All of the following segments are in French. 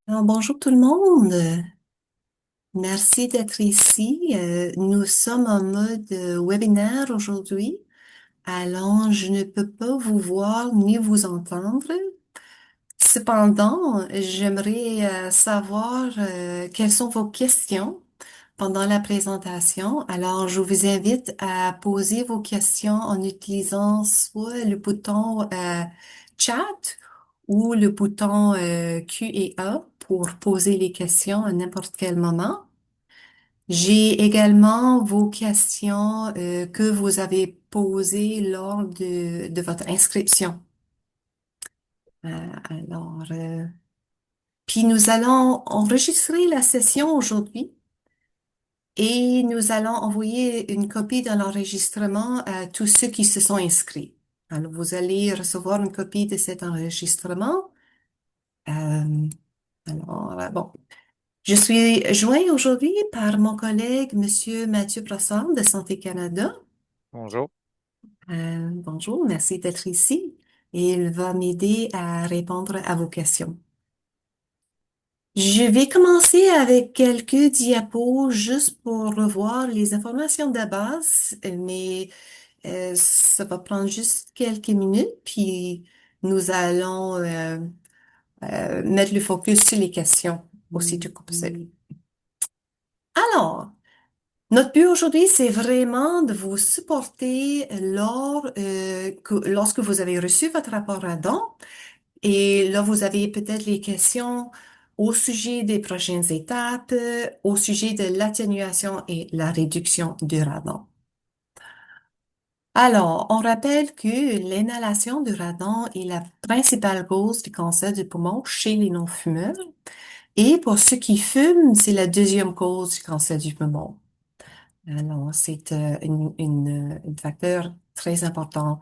Alors, bonjour tout le monde. Merci d'être ici. Nous sommes en mode webinaire aujourd'hui. Alors, je ne peux pas vous voir ni vous entendre. Cependant, j'aimerais savoir quelles sont vos questions pendant la présentation. Alors, je vous invite à poser vos questions en utilisant soit le bouton chat ou le bouton Q&A pour poser les questions à n'importe quel moment. J'ai également vos questions que vous avez posées lors de votre inscription. Alors, puis nous allons enregistrer la session aujourd'hui et nous allons envoyer une copie de l'enregistrement à tous ceux qui se sont inscrits. Alors, vous allez recevoir une copie de cet enregistrement. Bon, je suis joint aujourd'hui par mon collègue, Monsieur Mathieu Brassard de Santé Canada. Bonjour. Bonjour, merci d'être ici. Et il va m'aider à répondre à vos questions. Je vais commencer avec quelques diapos juste pour revoir les informations de base, mais ça va prendre juste quelques minutes, puis nous allons mettre le focus sur les questions aussitôt que possible. Alors, notre but aujourd'hui, c'est vraiment de vous supporter lorsque vous avez reçu votre rapport radon. Et là, vous avez peut-être les questions au sujet des prochaines étapes, au sujet de l'atténuation et la réduction du radon. Alors, on rappelle que l'inhalation du radon est la principale cause du cancer du poumon chez les non-fumeurs. Et pour ceux qui fument, c'est la deuxième cause du cancer du poumon. Alors, c'est un facteur très important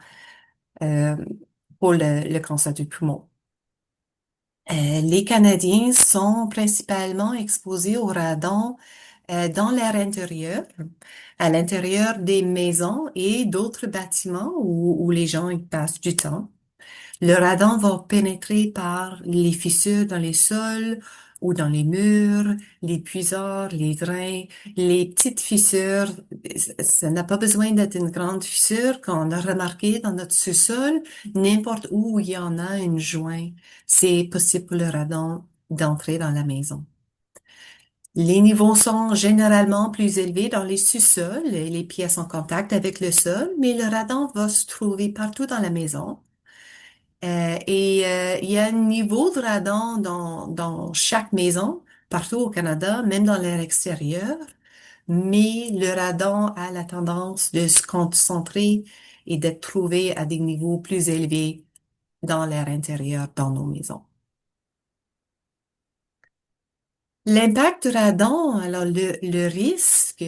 euh, pour le cancer du poumon. Les Canadiens sont principalement exposés au radon dans l'air intérieur, à l'intérieur des maisons et d'autres bâtiments où les gens y passent du temps. Le radon va pénétrer par les fissures dans les sols ou dans les murs, les puisards, les drains, les petites fissures. Ça n'a pas besoin d'être une grande fissure. Quand on a remarqué dans notre sous-sol, n'importe où il y en a une joint, c'est possible pour le radon d'entrer dans la maison. Les niveaux sont généralement plus élevés dans les sous-sols et les pièces en contact avec le sol, mais le radon va se trouver partout dans la maison. Il y a un niveau de radon dans chaque maison, partout au Canada, même dans l'air extérieur, mais le radon a la tendance de se concentrer et d'être trouvé à des niveaux plus élevés dans l'air intérieur, dans nos maisons. L'impact du radon, alors le risque,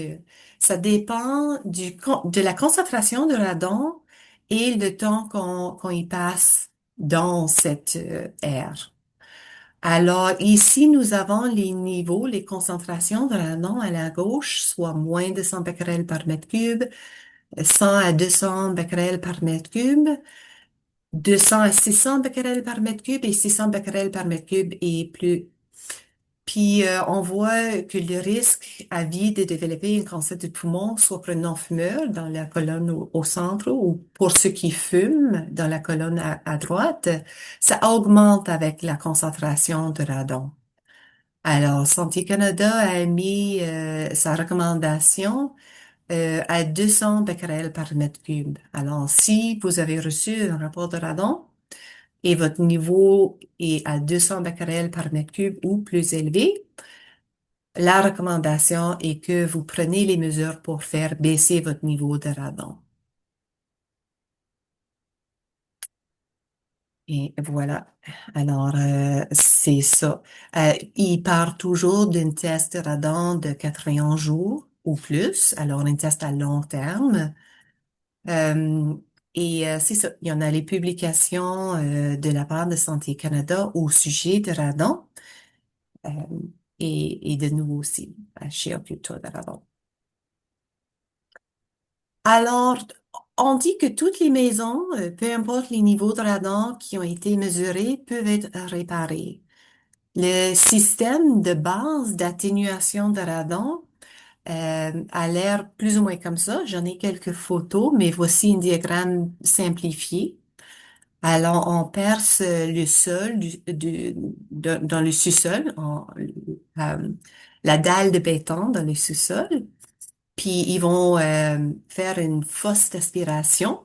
ça dépend de la concentration de radon et le temps qu'on y passe dans cette aire. Alors ici, nous avons les niveaux, les concentrations de radon à la gauche, soit moins de 100 becquerels par mètre cube, 100 à 200 becquerels par mètre cube, 200 à 600 becquerels par mètre cube et 600 becquerels par mètre cube et plus. Puis on voit que le risque à vie de développer un cancer du poumon, soit pour un non-fumeur dans la colonne au centre ou pour ceux qui fument dans la colonne à droite, ça augmente avec la concentration de radon. Alors, Santé Canada a mis sa recommandation à 200 becquerels par mètre cube. Alors, si vous avez reçu un rapport de radon et votre niveau est à 200 becquerels par mètre cube ou plus élevé, la recommandation est que vous prenez les mesures pour faire baisser votre niveau de radon. Et voilà. Alors, c'est ça. Il part toujours d'un test de radon de 91 jours ou plus. Alors, un test à long terme. Euh, c'est ça. Il y en a les publications de la part de Santé Canada au sujet de radon euh, et de nous aussi, chez Occulture de radon. Alors, on dit que toutes les maisons, peu importe les niveaux de radon qui ont été mesurés, peuvent être réparées. Le système de base d'atténuation de radon a l'air plus ou moins comme ça. J'en ai quelques photos, mais voici un diagramme simplifié. Alors, on perce le sol dans le sous-sol, euh, la dalle de béton dans le sous-sol, puis ils vont faire une fosse d'aspiration,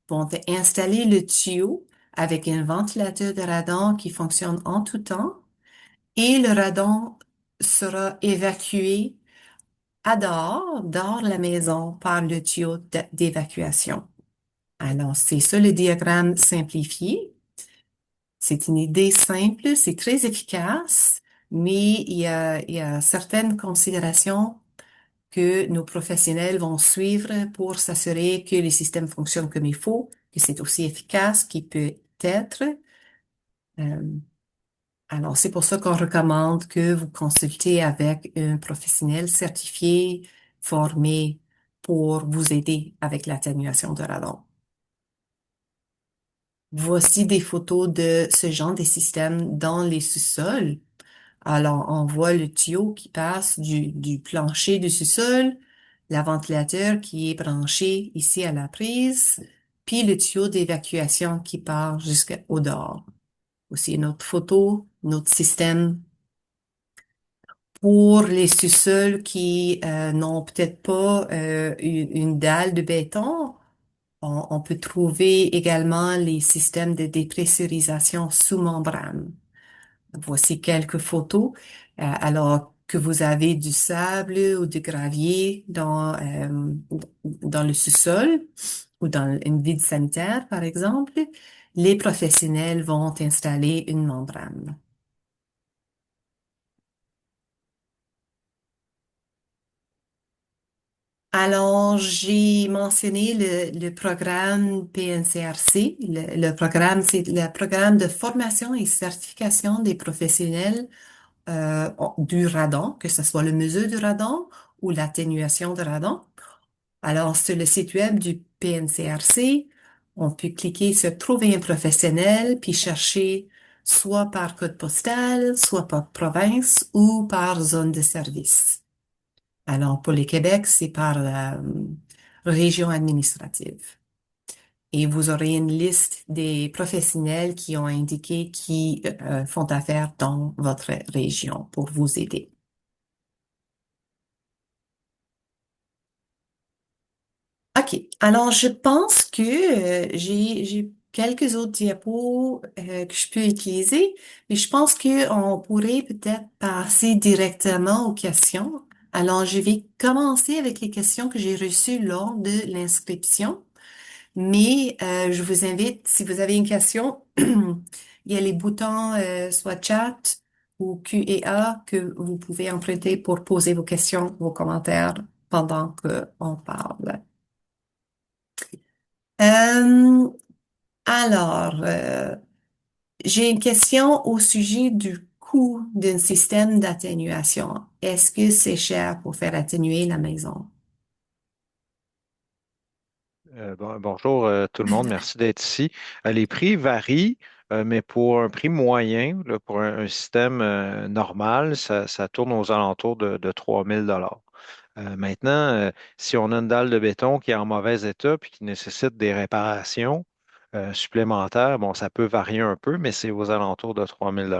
vont installer le tuyau avec un ventilateur de radon qui fonctionne en tout temps, et le radon sera évacué à dehors de la maison par le tuyau d'évacuation. Alors, c'est ça le diagramme simplifié. C'est une idée simple, c'est très efficace, mais il y a certaines considérations que nos professionnels vont suivre pour s'assurer que les systèmes fonctionnent comme il faut, que c'est aussi efficace qu'il peut être. Euh, alors, c'est pour ça qu'on recommande que vous consultez avec un professionnel certifié, formé pour vous aider avec l'atténuation de radon. Voici des photos de ce genre de système dans les sous-sols. Alors, on voit le tuyau qui passe du plancher du sous-sol, la ventilateur qui est branché ici à la prise, puis le tuyau d'évacuation qui part jusqu'au dehors. Aussi une autre photo, notre système pour les sous-sols qui n'ont peut-être pas une dalle de béton. On peut trouver également les systèmes de dépressurisation sous membrane. Voici quelques photos. Alors que vous avez du sable ou du gravier dans le sous-sol ou dans une vide sanitaire, par exemple, les professionnels vont installer une membrane. Alors, j'ai mentionné le programme PNCRC. Le programme, c'est le programme de formation et certification des professionnels du radon, que ce soit le mesure du radon ou l'atténuation de radon. Alors, sur le site web du PNCRC, on peut cliquer sur Trouver un professionnel, puis chercher soit par code postal, soit par province ou par zone de service. Alors, pour le Québec, c'est par région administrative. Et vous aurez une liste des professionnels qui ont indiqué qui font affaire dans votre région pour vous aider. OK. Alors, je pense que j'ai quelques autres diapos que je peux utiliser, mais je pense qu'on pourrait peut-être passer directement aux questions. Alors, je vais commencer avec les questions que j'ai reçues lors de l'inscription. Mais je vous invite, si vous avez une question, il y a les boutons soit chat ou Q&A que vous pouvez emprunter pour poser vos questions, vos commentaires pendant qu'on parle. Euh, alors, j'ai une question au sujet du coût d'un système d'atténuation. Est-ce que c'est cher pour faire atténuer la maison? Bonjour tout le monde, merci d'être ici. Les prix varient, mais pour un prix moyen, là, pour un système normal, ça tourne aux alentours de 3 000 Maintenant, si on a une dalle de béton qui est en mauvais état puis qui nécessite des réparations supplémentaires, bon, ça peut varier un peu, mais c'est aux alentours de 3 000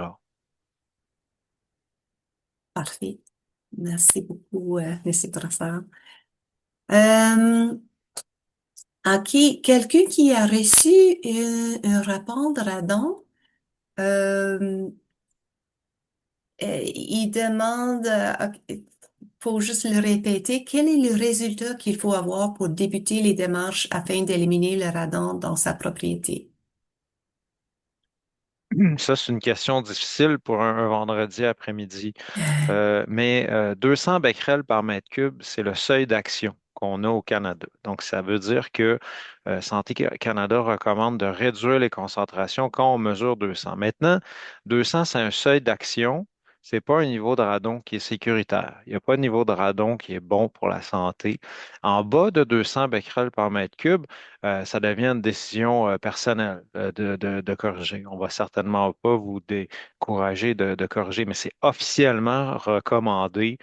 Parfait. Merci beaucoup, Monsieur Brassard. Euh, OK, quelqu'un qui a reçu un rapport de radon, euh, il demande, OK, faut juste le répéter, quel est le résultat qu'il faut avoir pour débuter les démarches afin d'éliminer le radon dans sa propriété? Ça, c'est une question difficile pour un vendredi après-midi. Mais 200 becquerels par mètre cube, c'est le seuil d'action qu'on a au Canada. Donc, ça veut dire que Canada recommande de réduire les concentrations quand on mesure 200. Maintenant, 200, c'est un seuil d'action. c'est pas un niveau de radon qui est sécuritaire. Il n'y a pas de niveau de radon qui est bon pour la santé. En bas de 200 becquerels par mètre cube, ça devient une décision personnelle de corriger. On va certainement pas vous décourager de corriger, mais c'est officiellement recommandé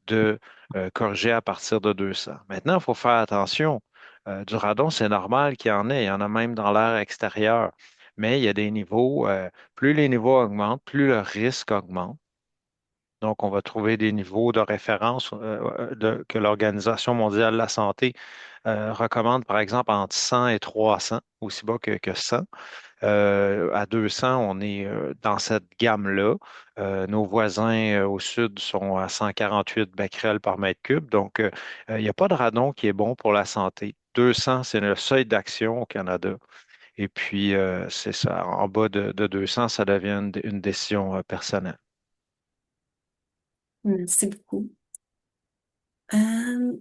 de corriger à partir de 200. Maintenant, il faut faire attention. Du radon, c'est normal qu'il y en ait. Il y en a même dans l'air extérieur. Mais il y a des niveaux, plus les niveaux augmentent, plus le risque augmente. Donc, on va trouver des niveaux de référence que l'Organisation mondiale de la santé recommande, par exemple, entre 100 et 300, aussi bas que 100. À 200, on est dans cette gamme-là. Nos voisins au sud sont à 148 becquerels par mètre cube. Donc, il n'y a pas de radon qui est bon pour la santé. 200, c'est le seuil d'action au Canada. Et puis, c'est ça. En bas de 200, ça devient une décision personnelle. Merci beaucoup.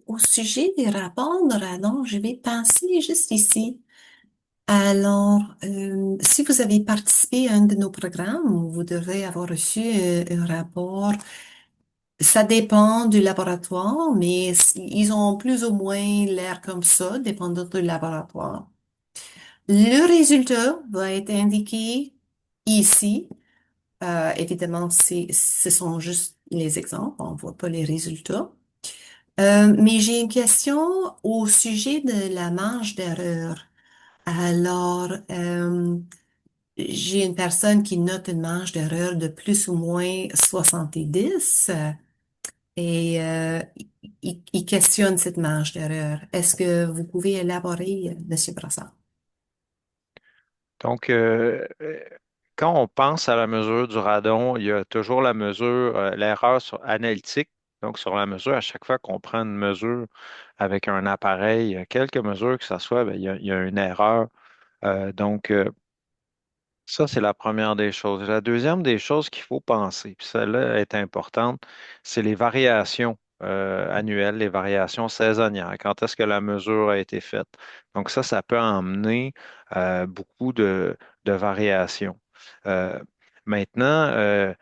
Au sujet des rapports de radon, je vais penser juste ici. Alors, si vous avez participé à un de nos programmes, vous devez avoir reçu un rapport. Ça dépend du laboratoire, mais ils ont plus ou moins l'air comme ça, dépendant du laboratoire. Le résultat va être indiqué ici. Évidemment, ce sont juste les exemples, on voit pas les résultats. Mais j'ai une question au sujet de la marge d'erreur. Alors, j'ai une personne qui note une marge d'erreur de plus ou moins 70 et il questionne cette marge d'erreur. Est-ce que vous pouvez élaborer, Monsieur Brassard? Donc, quand on pense à la mesure du radon, il y a toujours la mesure, l'erreur analytique. Donc, sur la mesure, à chaque fois qu'on prend une mesure avec un appareil, quelque mesure que ce soit, ben, il y a une erreur. Donc, ça, c'est la première des choses. La deuxième des choses qu'il faut penser, puis celle-là est importante, c'est les variations annuelles, les variations saisonnières. Quand est-ce que la mesure a été faite? Donc ça peut emmener beaucoup de variations. Euh, maintenant, euh,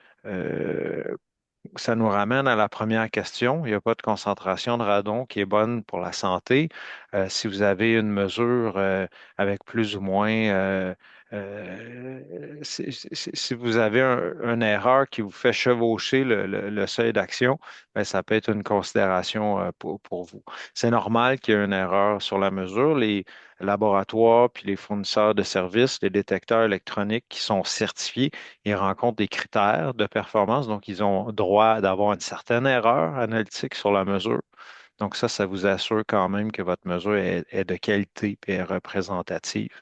ça nous ramène à la première question. Il n'y a pas de concentration de radon qui est bonne pour la santé. Si vous avez une mesure avec plus ou moins, si vous avez une erreur qui vous fait chevaucher le seuil d'action, ben, ça peut être une considération pour vous. C'est normal qu'il y ait une erreur sur la mesure. Les laboratoires puis les fournisseurs de services, les détecteurs électroniques qui sont certifiés, ils rencontrent des critères de performance, donc ils ont droit d'avoir une certaine erreur analytique sur la mesure. Donc ça vous assure quand même que votre mesure est de qualité et est représentative.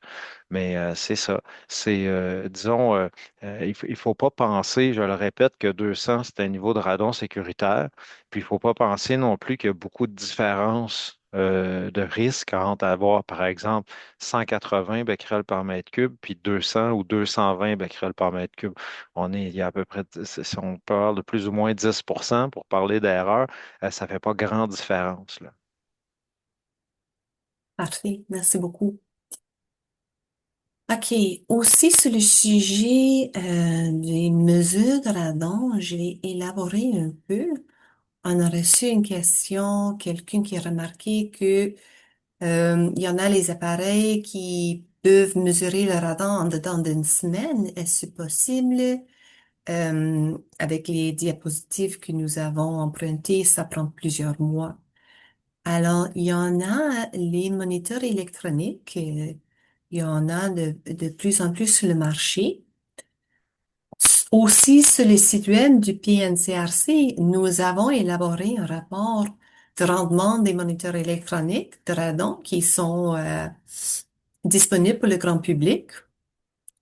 Mais c'est ça. C'est, disons, il faut pas penser, je le répète, que 200, c'est un niveau de radon sécuritaire. Puis il faut pas penser non plus qu'il y a beaucoup de différences de risque entre avoir, par exemple, 180 becquerels par mètre cube, puis 200 ou 220 becquerels par mètre cube. Il y a à peu près, si on parle de plus ou moins 10% pour parler d'erreur, ça fait pas grande différence, là. Parfait, merci beaucoup. OK. Aussi sur le sujet des mesures de radon, je vais élaborer un peu. On a reçu une question, quelqu'un qui a remarqué que il y en a les appareils qui peuvent mesurer le radon en dedans d'une semaine. Est-ce possible? Avec les diapositives que nous avons empruntées, ça prend plusieurs mois. Alors, il y en a les moniteurs électroniques. Il y en a de plus en plus sur le marché. Aussi, sur le site web du PNCRC, nous avons élaboré un rapport de rendement des moniteurs électroniques de radon qui sont disponibles pour le grand public.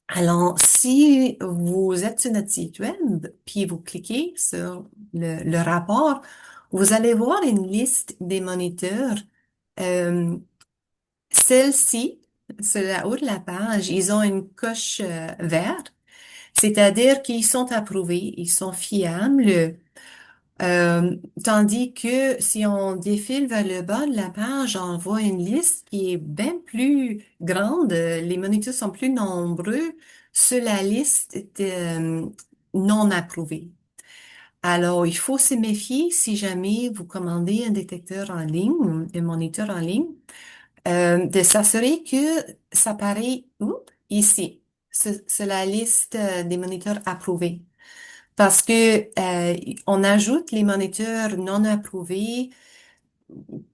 Alors, si vous êtes sur notre site web, puis vous cliquez sur le rapport, vous allez voir une liste des moniteurs. Euh, Celle-ci, sur la haut de la page, ils ont une coche verte, c'est-à-dire qu'ils sont approuvés, ils sont fiables. Tandis que si on défile vers le bas de la page, on voit une liste qui est bien plus grande. Les moniteurs sont plus nombreux sur la liste de non approuvés. Alors, il faut se méfier si jamais vous commandez un détecteur en ligne, un moniteur en ligne, de s'assurer que ça apparaît où? Ici. C'est la liste des moniteurs approuvés. Parce que on ajoute les moniteurs non approuvés,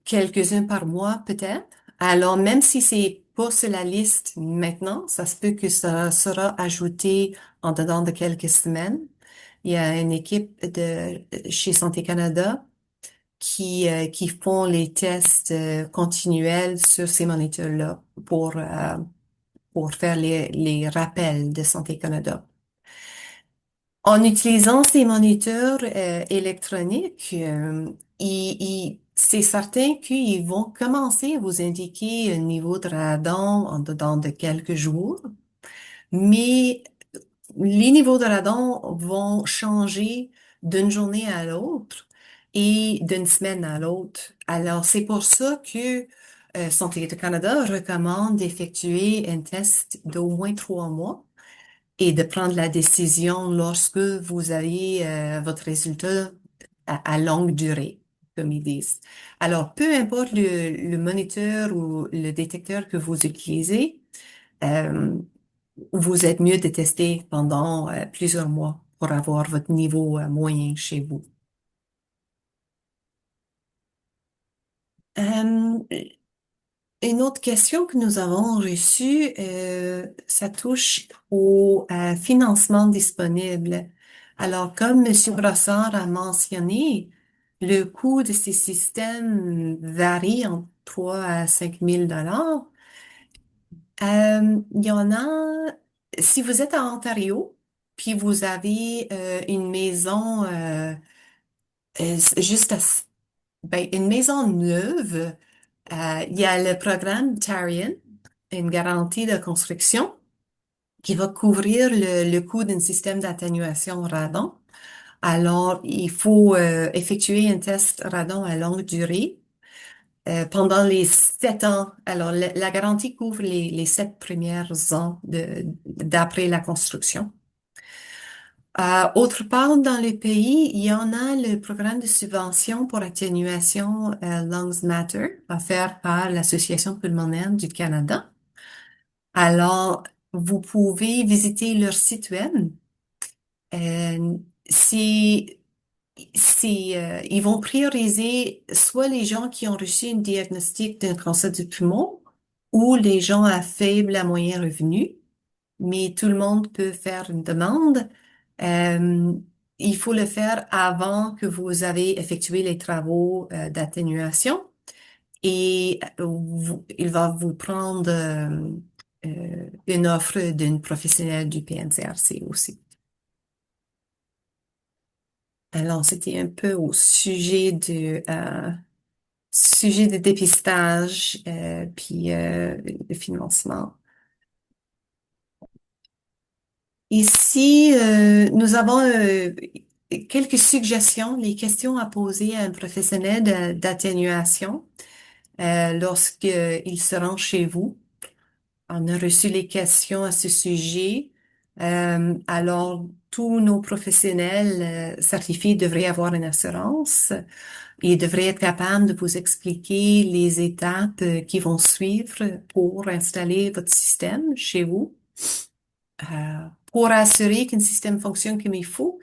quelques-uns par mois peut-être. Alors, même si c'est pas sur la liste maintenant, ça se peut que ça sera ajouté en dedans de quelques semaines. Il y a une équipe de chez Santé Canada qui font les tests continuels sur ces moniteurs-là pour faire les rappels de Santé Canada. En utilisant ces moniteurs électroniques, c'est certain qu'ils vont commencer à vous indiquer un niveau de radon en dedans de quelques jours, mais les niveaux de radon vont changer d'une journée à l'autre et d'une semaine à l'autre. Alors, c'est pour ça que Santé Canada recommande d'effectuer un test d'au moins 3 mois et de prendre la décision lorsque vous avez votre résultat à longue durée, comme ils disent. Alors, peu importe le moniteur ou le détecteur que vous utilisez, euh, vous êtes mieux de tester pendant plusieurs mois pour avoir votre niveau moyen chez vous. Euh, une autre question que nous avons reçue, ça touche au financement disponible. Alors, comme Monsieur Brossard a mentionné, le coût de ces systèmes varie entre 3 à 5 000 dollars. Il y en a, si vous êtes en Ontario, puis vous avez une maison juste ben, une maison neuve, il y a le programme Tarion, une garantie de construction qui va couvrir le coût d'un système d'atténuation radon. Alors, il faut effectuer un test radon à longue durée pendant les 7 ans. Alors, la garantie couvre les 7 premières ans d'après la construction. Autre part dans le pays, il y en a le programme de subvention pour atténuation Lungs Matter, offert par l'Association pulmonaire du Canada. Alors, vous pouvez visiter leur site web. Euh, c'est, ils vont prioriser soit les gens qui ont reçu un diagnostic d'un cancer du poumon ou les gens à faible à moyen revenu, mais tout le monde peut faire une demande. Euh, il faut le faire avant que vous avez effectué les travaux d'atténuation et il va vous prendre une offre d'une professionnelle du PNCRC aussi. Alors, c'était un peu au sujet de dépistage puis de financement. Ici, nous avons quelques suggestions, les questions à poser à un professionnel d'atténuation lorsqu'il se rend chez vous. On a reçu les questions à ce sujet. Alors, tous nos professionnels certifiés devraient avoir une assurance et devraient être capables de vous expliquer les étapes qui vont suivre pour installer votre système chez vous. Pour assurer qu'un système fonctionne comme il faut,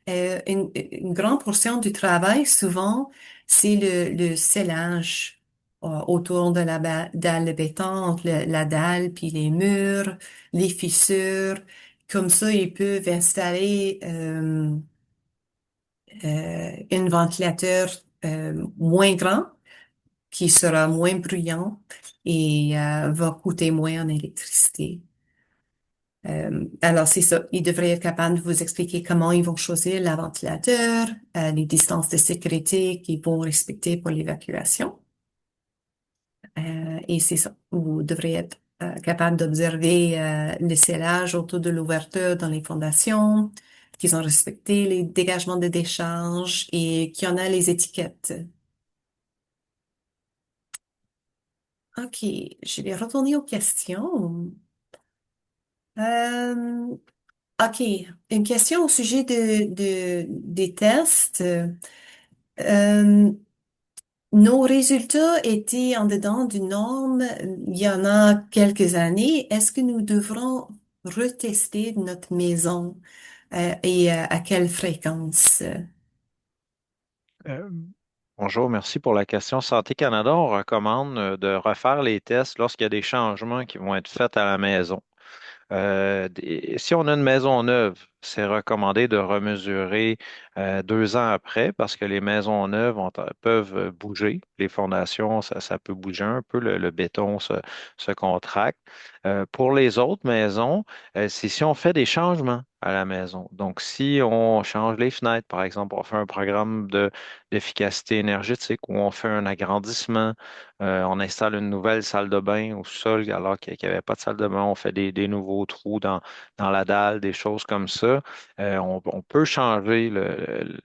une grande portion du travail, souvent, c'est le scellage autour de la dalle de béton, entre la dalle puis les murs, les fissures. Comme ça, ils peuvent installer un ventilateur moins grand qui sera moins bruyant et va coûter moins en électricité. Alors, c'est ça. Ils devraient être capables de vous expliquer comment ils vont choisir la ventilateur, les distances de sécurité qu'ils vont respecter pour l'évacuation. Et c'est ça. Vous devrez être capable d'observer le scellage autour de l'ouverture dans les fondations, qu'ils ont respecté les dégagements de décharge et qu'il y en a les étiquettes. OK, je vais retourner aux questions. Euh, OK, une question au sujet des tests. Euh, Nos résultats étaient en dedans d'une norme il y en a quelques années. Est-ce que nous devrons retester notre maison et à quelle fréquence? Euh, Bonjour, merci pour la question. Santé Canada, on recommande de refaire les tests lorsqu'il y a des changements qui vont être faits à la maison. Si on a une maison neuve, c'est recommandé de remesurer 2 ans après parce que les maisons neuves peuvent bouger. Les fondations, ça peut bouger un peu, le béton se contracte. Pour les autres maisons, c'est si on fait des changements à la maison. Donc, si on change les fenêtres, par exemple, on fait un programme d'efficacité énergétique ou on fait un agrandissement, on installe une nouvelle salle de bain au sol alors qu'il n'y avait pas de salle de bain. On fait des nouveaux trous dans la dalle, des choses comme ça. On peut changer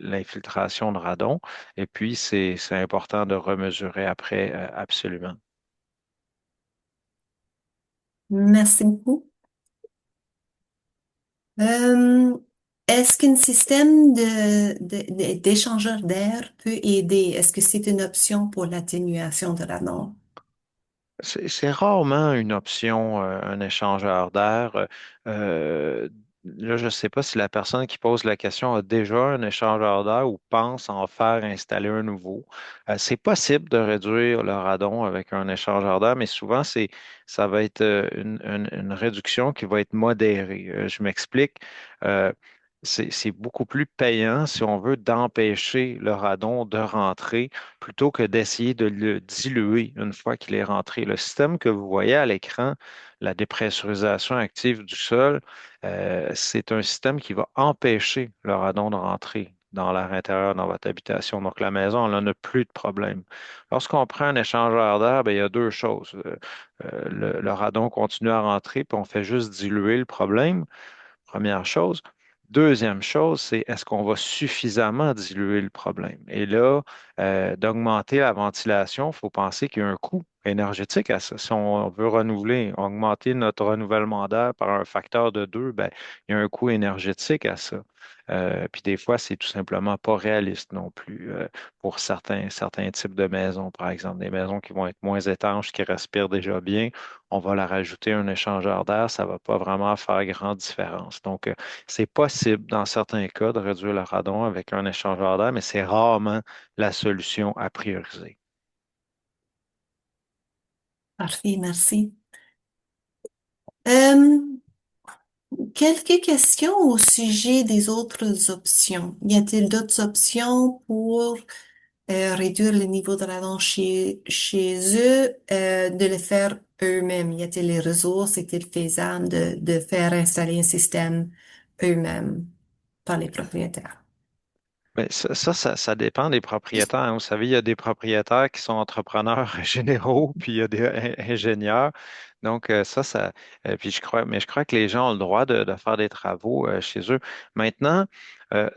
l'infiltration de radon. Et puis, c'est important de remesurer après, absolument. Merci beaucoup. Euh, Est-ce qu'un système d'échangeur d'air peut aider? Est-ce que c'est une option pour l'atténuation de la norme? C'est rarement une option, un échangeur d'air. Euh, Là, je ne sais pas si la personne qui pose la question a déjà un échangeur d'air ou pense en faire installer un nouveau. C'est possible de réduire le radon avec un échangeur d'air, mais souvent, ça va être une réduction qui va être modérée. Je m'explique. Euh, c'est beaucoup plus payant si on veut d'empêcher le radon de rentrer plutôt que d'essayer de le diluer une fois qu'il est rentré. Le système que vous voyez à l'écran, la dépressurisation active du sol, c'est un système qui va empêcher le radon de rentrer dans l'air intérieur, dans votre habitation. Donc, la maison, elle n'en a plus de problème. Lorsqu'on prend un échangeur d'air, ben, il y a deux choses. Le radon continue à rentrer, puis on fait juste diluer le problème. Première chose. Deuxième chose, c'est est-ce qu'on va suffisamment diluer le problème? Et là, d'augmenter la ventilation, il faut penser qu'il y a un coût énergétique à ça. Si on veut renouveler, augmenter notre renouvellement d'air par un facteur de 2, ben, il y a un coût énergétique à ça. Puis des fois, c'est tout simplement pas réaliste non plus pour certains types de maisons, par exemple, des maisons qui vont être moins étanches, qui respirent déjà bien. On va leur ajouter un échangeur d'air, ça va pas vraiment faire grande différence. Donc, c'est possible dans certains cas de réduire le radon avec un échangeur d'air, mais c'est rarement la solution à prioriser. Parfait, merci. Euh, Quelques questions au sujet des autres options. Y a-t-il d'autres options pour réduire le niveau de radon chez eux, de le faire eux-mêmes? Y a-t-il les ressources? Est-il faisable de faire installer un système eux-mêmes par les propriétaires? Mais ça dépend des propriétaires, hein. Vous savez, il y a des propriétaires qui sont entrepreneurs généraux, puis il y a des ingénieurs. Donc, puis je crois que les gens ont le droit de faire des travaux chez eux. Maintenant,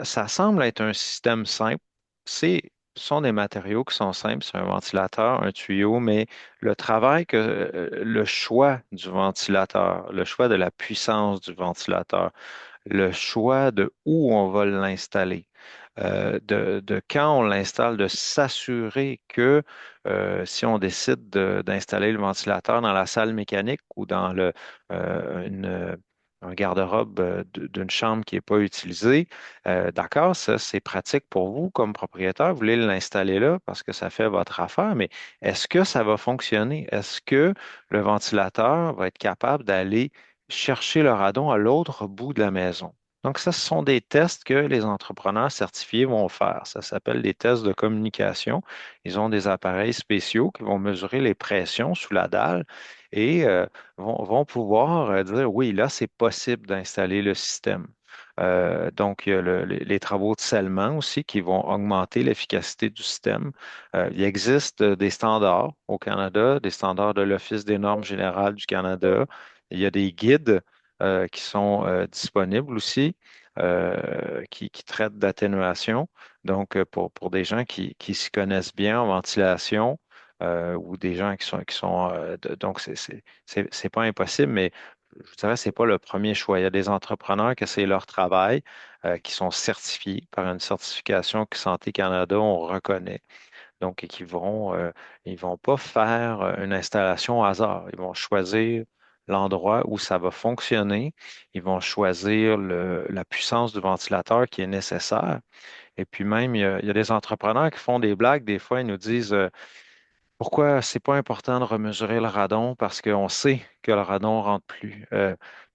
ça semble être un système simple. Ce sont des matériaux qui sont simples, c'est un ventilateur, un tuyau, mais le choix du ventilateur, le choix de la puissance du ventilateur, le choix de où on va l'installer, de quand on l'installe, de s'assurer que si on décide d'installer le ventilateur dans la salle mécanique ou dans un garde-robe d'une chambre qui n'est pas utilisée, d'accord, ça c'est pratique pour vous comme propriétaire, vous voulez l'installer là parce que ça fait votre affaire, mais est-ce que ça va fonctionner? Est-ce que le ventilateur va être capable d'aller chercher le radon à l'autre bout de la maison? Donc, ça, ce sont des tests que les entrepreneurs certifiés vont faire. Ça s'appelle des tests de communication. Ils ont des appareils spéciaux qui vont mesurer les pressions sous la dalle et vont pouvoir dire, oui, là, c'est possible d'installer le système. Donc, il y a les travaux de scellement aussi qui vont augmenter l'efficacité du système. Il existe des standards au Canada, des standards de l'Office des normes générales du Canada. Il y a des guides qui sont disponibles aussi, qui traitent d'atténuation. Donc, pour des gens qui s'y connaissent bien en ventilation ou des gens qui sont donc c'est pas impossible, mais je dirais, c'est pas le premier choix. Il y a des entrepreneurs que c'est leur travail, qui sont certifiés par une certification que Santé Canada, on reconnaît. Donc, et ils vont pas faire une installation au hasard. Ils vont choisir l'endroit où ça va fonctionner. Ils vont choisir la puissance du ventilateur qui est nécessaire. Et puis même, il y a des entrepreneurs qui font des blagues. Des fois, ils nous disent, pourquoi c'est pas important de remesurer le radon parce qu'on sait que le radon rentre plus.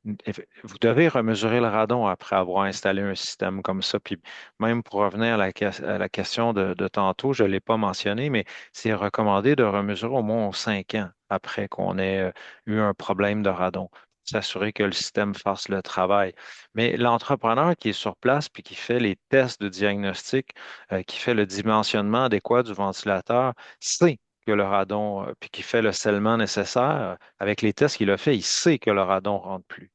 Vous devez remesurer le radon après avoir installé un système comme ça. Puis même pour revenir à la question de tantôt, je ne l'ai pas mentionné, mais c'est recommandé de remesurer au moins aux 5 ans après qu'on ait eu un problème de radon. S'assurer que le système fasse le travail. Mais l'entrepreneur qui est sur place puis qui fait les tests de diagnostic, qui fait le dimensionnement adéquat du ventilateur, sait que le radon, puis qui fait le scellement nécessaire, avec les tests qu'il a fait, il sait que le radon ne rentre plus.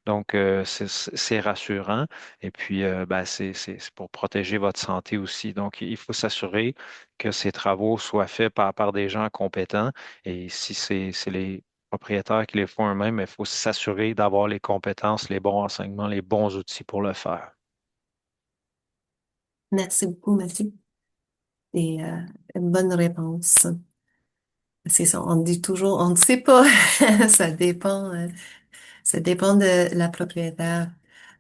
Donc, c'est rassurant. Et puis, ben, c'est pour protéger votre santé aussi. Donc, il faut s'assurer que ces travaux soient faits par des gens compétents. Et si c'est les propriétaires qui les font eux-mêmes, il faut s'assurer d'avoir les compétences, les bons renseignements, les bons outils pour le faire. Merci beaucoup, Mathieu. Et une bonne réponse. C'est ça, on dit toujours, on ne sait pas. Ça dépend de la propriétaire.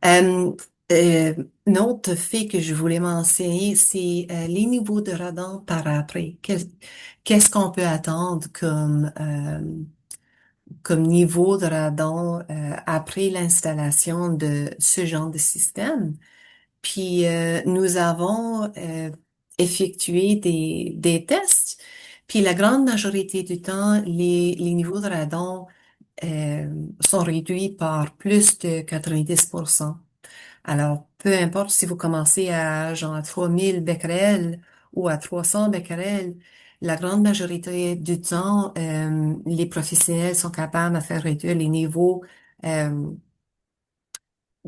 Euh, un autre fait que je voulais mentionner, c'est les niveaux de radon par après. Qu'est-ce qu'on peut attendre comme niveau de radon après l'installation de ce genre de système? Puis nous avons effectué des tests. Puis la grande majorité du temps, les niveaux de radon euh, sont réduits par plus de 90%. Alors, peu importe si vous commencez à genre 3000 becquerels ou à 300 becquerels, la grande majorité du temps, les professionnels sont capables de faire réduire les niveaux euh,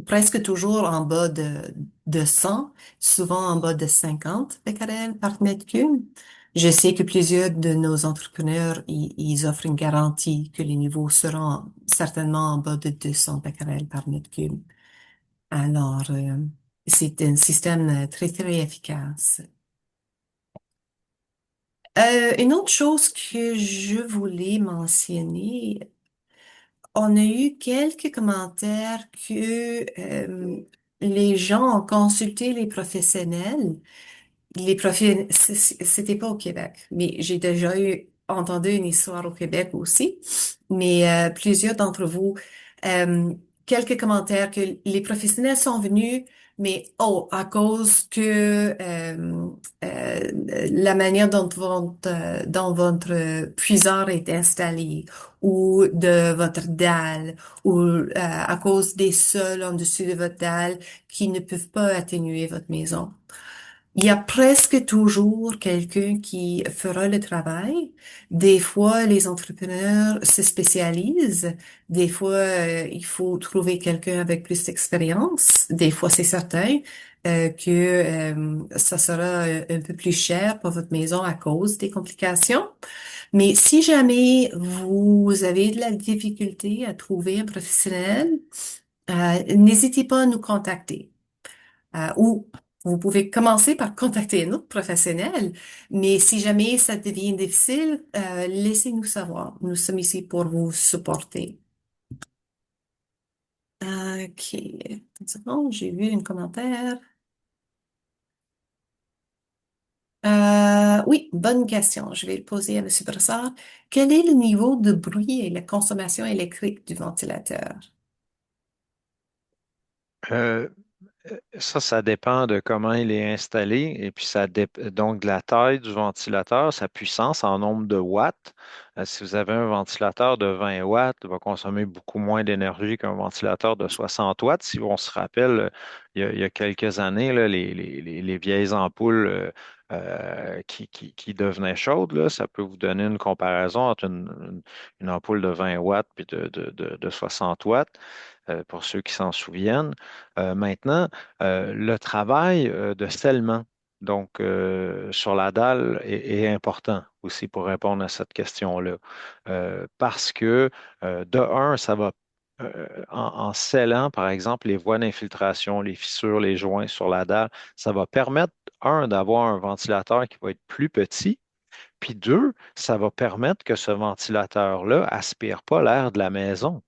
presque toujours en bas de 100, souvent en bas de 50 becquerels par mètre cube. Je sais que plusieurs de nos entrepreneurs, ils offrent une garantie que les niveaux seront certainement en bas de 200 becquerels par mètre cube. Alors, c'est un système très, très efficace. Une autre chose que je voulais mentionner, on a eu quelques commentaires que les gens ont consulté les professionnels. C'était pas au Québec, mais j'ai déjà entendu une histoire au Québec aussi. Mais plusieurs d'entre vous, euh, quelques commentaires que les professionnels sont venus, mais oh, à cause que la manière dont votre puiseur est installé, ou de votre dalle, ou à cause des sols en dessus de votre dalle qui ne peuvent pas atténuer votre maison. Il y a presque toujours quelqu'un qui fera le travail. Des fois, les entrepreneurs se spécialisent. Des fois, il faut trouver quelqu'un avec plus d'expérience. Des fois, c'est certain que ça sera un peu plus cher pour votre maison à cause des complications. Mais si jamais vous avez de la difficulté à trouver un professionnel, n'hésitez pas à nous contacter. Ou vous pouvez commencer par contacter un autre professionnel, mais si jamais ça devient difficile, laissez-nous savoir. Nous sommes ici pour vous supporter. OK. Une seconde, j'ai vu un commentaire. Oui, bonne question. Je vais le poser à Monsieur Brassard. Quel est le niveau de bruit et la consommation électrique du ventilateur? Euh, ça dépend de comment il est installé et puis donc de la taille du ventilateur, sa puissance en nombre de watts. Si vous avez un ventilateur de 20 watts, il va consommer beaucoup moins d'énergie qu'un ventilateur de 60 watts. Si on se rappelle, il y a quelques années, là, les vieilles ampoules qui devenaient chaudes, là, ça peut vous donner une comparaison entre une ampoule de 20 watts puis de 60 watts, pour ceux qui s'en souviennent. Maintenant, le travail de scellement, donc sur la dalle, est important aussi pour répondre à cette question-là. Parce que, de un, ça va en scellant, par exemple, les voies d'infiltration, les fissures, les joints sur la dalle, ça va permettre, un, d'avoir un ventilateur qui va être plus petit, puis deux, ça va permettre que ce ventilateur-là aspire pas l'air de la maison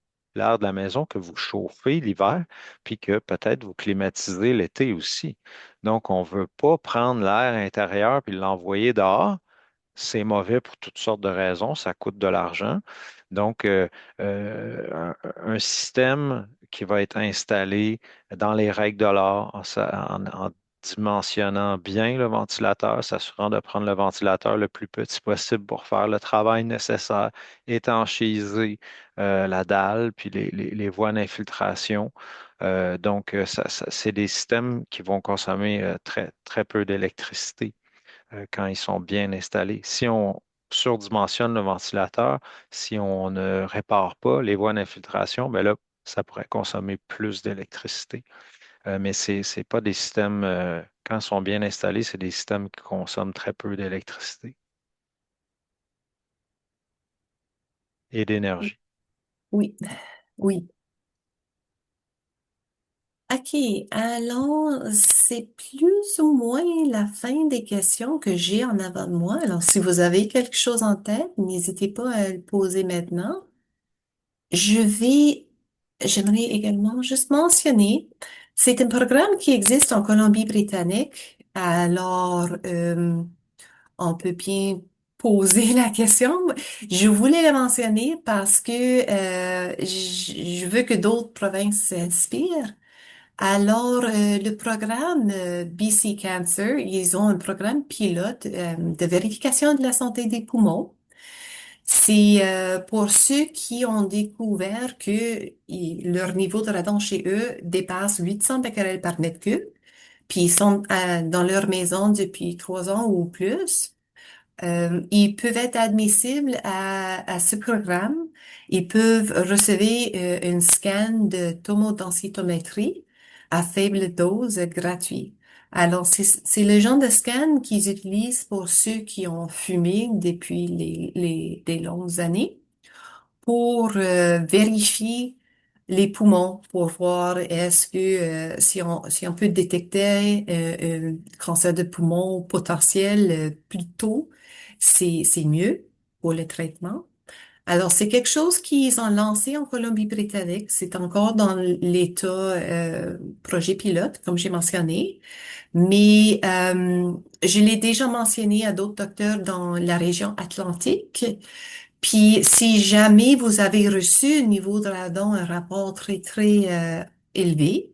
que vous chauffez l'hiver, puis que peut-être vous climatisez l'été aussi. Donc, on ne veut pas prendre l'air intérieur puis l'envoyer dehors. C'est mauvais pour toutes sortes de raisons, ça coûte de l'argent. Donc, un système qui va être installé dans les règles de l'art en dimensionnant bien le ventilateur, s'assurant de prendre le ventilateur le plus petit possible pour faire le travail nécessaire, étanchéiser la dalle, puis les voies d'infiltration. Donc, c'est des systèmes qui vont consommer très, très peu d'électricité quand ils sont bien installés. Si on surdimensionne le ventilateur, si on ne répare pas les voies d'infiltration, ben là, ça pourrait consommer plus d'électricité. Mais c'est pas des systèmes, quand ils sont bien installés, c'est des systèmes qui consomment très peu d'électricité et d'énergie. Oui, oui. OK, alors c'est plus ou moins la fin des questions que j'ai en avant de moi. Alors, si vous avez quelque chose en tête, n'hésitez pas à le poser maintenant. Je vais, j'aimerais également juste mentionner, c'est un programme qui existe en Colombie-Britannique. Alors, on peut bien poser la question. Je voulais le mentionner parce que je veux que d'autres provinces s'inspirent. Alors, le programme BC Cancer, ils ont un programme pilote de vérification de la santé des poumons. C'est pour ceux qui ont découvert que leur niveau de radon chez eux dépasse 800 becquerels par mètre cube, puis ils sont dans leur maison depuis 3 ans ou plus. Ils peuvent être admissibles à ce programme. Ils peuvent recevoir une scan de tomodensitométrie à faible dose gratuit. Alors, c'est le genre de scan qu'ils utilisent pour ceux qui ont fumé depuis des longues années pour vérifier les poumons pour voir est-ce que si on peut détecter un cancer de poumon potentiel plus tôt, c'est mieux pour le traitement. Alors, c'est quelque chose qu'ils ont lancé en Colombie-Britannique. C'est encore dans l'état projet pilote, comme j'ai mentionné, mais je l'ai déjà mentionné à d'autres docteurs dans la région atlantique. Puis, si jamais vous avez reçu au niveau de radon un rapport très, très élevé,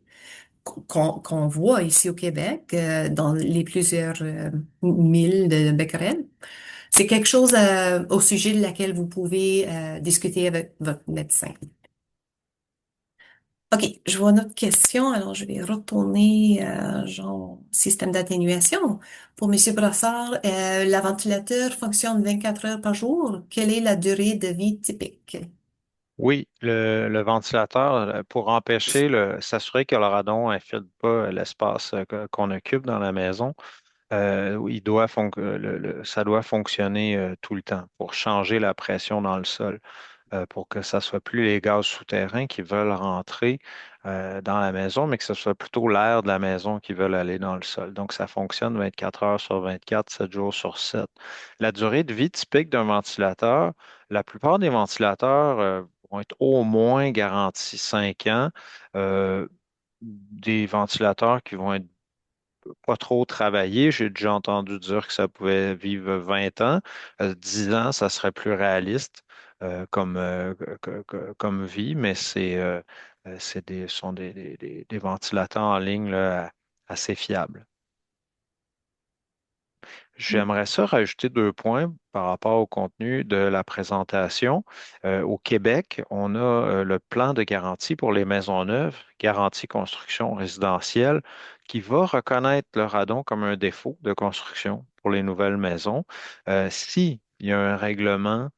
qu'on voit ici au Québec, dans les plusieurs mille de becquerels, c'est quelque chose au sujet de laquelle vous pouvez discuter avec votre médecin. OK, je vois notre question. Alors, je vais retourner genre système d'atténuation. Pour Monsieur Brassard, la ventilateur fonctionne 24 heures par jour. Quelle est la durée de vie typique? Oui, le ventilateur, pour empêcher s'assurer que le radon n'infiltre pas l'espace qu'on occupe dans la maison, ça doit fonctionner tout le temps pour changer la pression dans le sol, pour que ça soit plus les gaz souterrains qui veulent rentrer dans la maison, mais que ce soit plutôt l'air de la maison qui veulent aller dans le sol. Donc, ça fonctionne 24 heures sur 24, 7 jours sur 7. La durée de vie typique d'un ventilateur, la plupart des ventilateurs vont être au moins garantis 5 ans. Euh, des ventilateurs qui vont être pas trop travaillé. J'ai déjà entendu dire que ça pouvait vivre 20 ans. 10 ans, ça serait plus réaliste comme vie, mais sont des ventilateurs en ligne là, assez fiables. J'aimerais ça rajouter 2 points par rapport au contenu de la présentation. Au Québec, on a le plan de garantie pour les maisons neuves, garantie construction résidentielle, qui va reconnaître le radon comme un défaut de construction pour les nouvelles maisons. Si il y a un règlement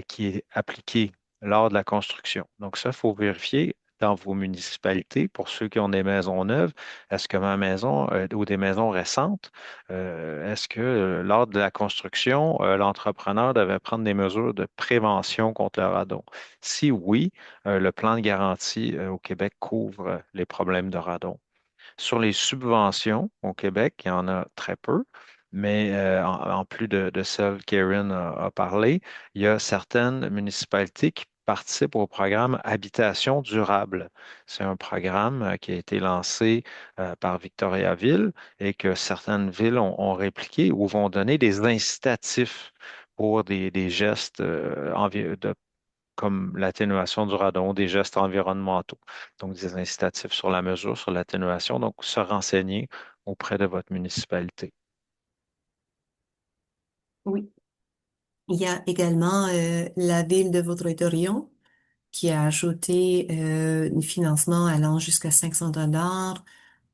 qui est appliqué lors de la construction. Donc ça, il faut vérifier dans vos municipalités, pour ceux qui ont des maisons neuves, est-ce que ma maison ou des maisons récentes, est-ce que lors de la construction, l'entrepreneur devait prendre des mesures de prévention contre le radon? Si oui, le plan de garantie au Québec couvre les problèmes de radon. Sur les subventions au Québec, il y en a très peu, mais en plus de celles qu'Erin a parlé, il y a certaines municipalités qui participent au programme Habitation durable. C'est un programme qui a été lancé par Victoriaville et que certaines villes ont répliqué ou vont donner des incitatifs pour des gestes comme l'atténuation du radon, des gestes environnementaux. Donc, des incitatifs sur la mesure, sur l'atténuation. Donc, se renseigner auprès de votre municipalité. Oui. Il y a également la ville de Vaudreuil-Dorion qui a ajouté un financement allant jusqu'à 500 dollars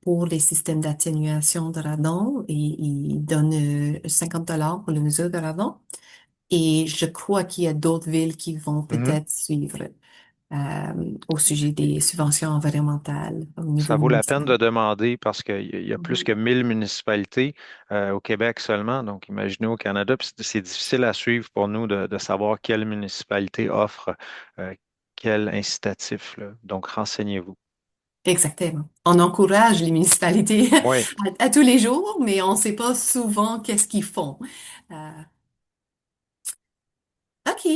pour les systèmes d'atténuation de radon et il donne 50 dollars pour les mesures de radon. Et je crois qu'il y a d'autres villes qui vont Mhm. peut-être suivre au sujet des subventions environnementales au Ça niveau vaut la peine municipal. de demander parce qu'il y a plus Mhm. que 1000 municipalités au Québec seulement. Donc, imaginez au Canada, puis c'est difficile à suivre pour nous de savoir quelle municipalité offre euh, quel incitatif, là. Donc, renseignez-vous. Exactement. On encourage les municipalités Oui, à tous les jours, mais on ne sait pas souvent qu'est-ce qu'ils font. Euh, OK.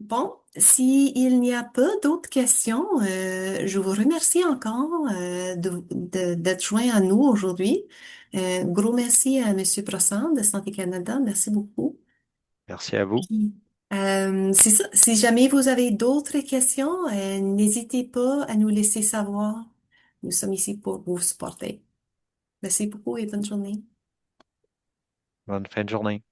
Bon, s'il n'y a pas d'autres questions, je vous remercie encore d'être joint à nous aujourd'hui. Gros merci à Monsieur Brossard de Santé Canada. Merci beaucoup. merci à vous. Puis, c'est ça. Si jamais vous avez d'autres questions, n'hésitez pas à nous laisser savoir. Nous sommes ici pour vous supporter. Merci beaucoup et bonne journée. Bonne fin de journée.